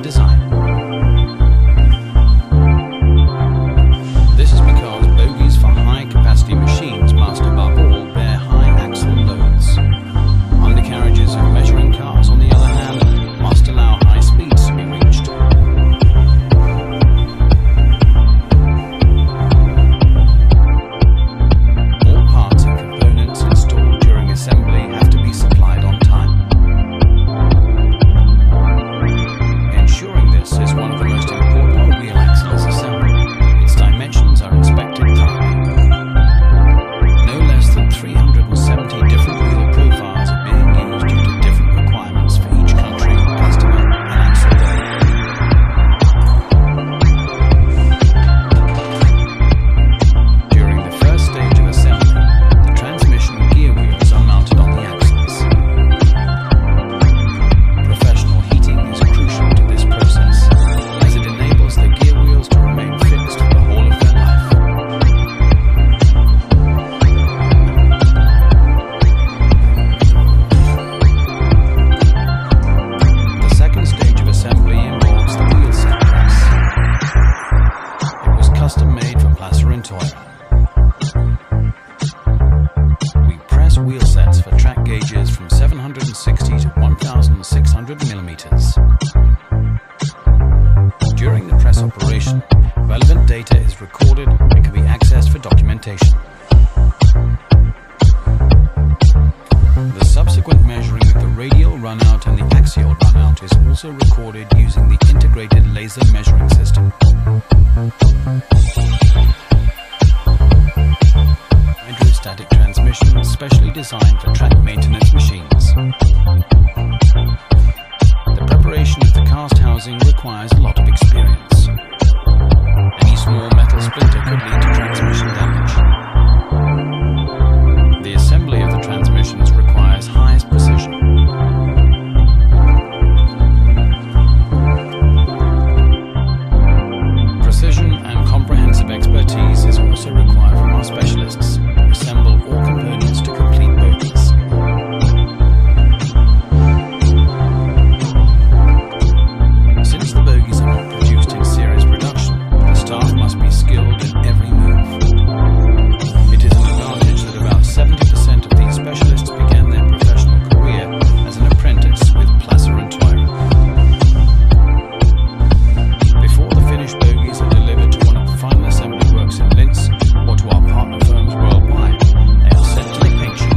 design. This is because bogies for high-capacity machines must, above all, bear high axle loads. Undercarriages of measuring cars, on the other hand, must allow high speeds to be reached. All parts and components installed during assembly have to be supplied on time. Ensuring this is one of the most important wheel axle is assembled. Its dimensions are inspected thoroughly. No less than 370 different wheel profiles are being used due to different requirements for each country, customer, and axle load. During the first stage of assembly, the transmission gear wheels are mounted on the axles. Professional heating is crucial to this process, as it enables the gear wheels to remain fixed for the whole of their life. The second stage of assembly involves the wheel set press. It was custom made for Placer and Toyer. We press wheel sets for track gauges from 760 to 1,600 millimeters. During the press operation, relevant data is recorded and can be accessed for documentation. The subsequent measuring of the radial runout and the axial runout is also recorded using the integrated laser measuring system. Hydrostatic transmission specially designed for track maintenance machines. The preparation of the cast housing requires a lot of experience. Any small metal splinter could lead to transmission damage. The assembly of the transmissions requires highest precision. Precision and comprehensive expertise is also required from our specialists, who assemble all components to complete bogies. Since the bogies are not produced in series production, the staff must be skilled in every move. It is an advantage that about 70% of these specialists began their professional career as an apprentice with Placer and Toyer. Before the finished bogies are delivered to one of the final assembly works in Linz or to our partner firms worldwide, they are sent to the paint shop.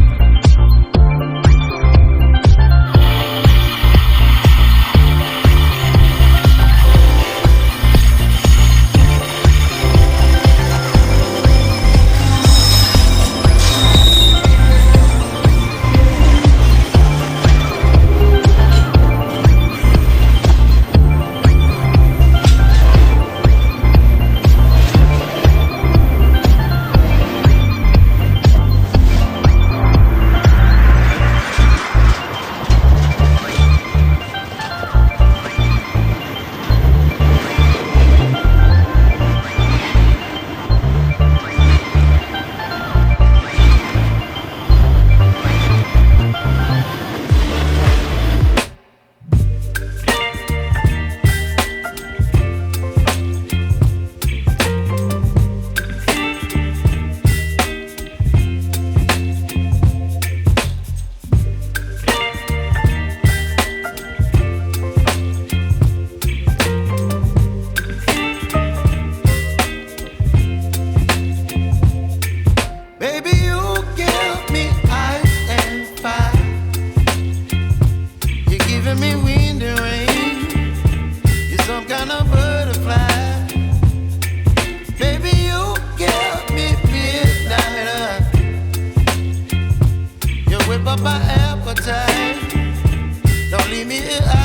Baby, you give me ice and fire. You're giving me wind and rain. You're some kind of butterfly. Baby, you give me midnight. You whip up my appetite. Don't leave me here.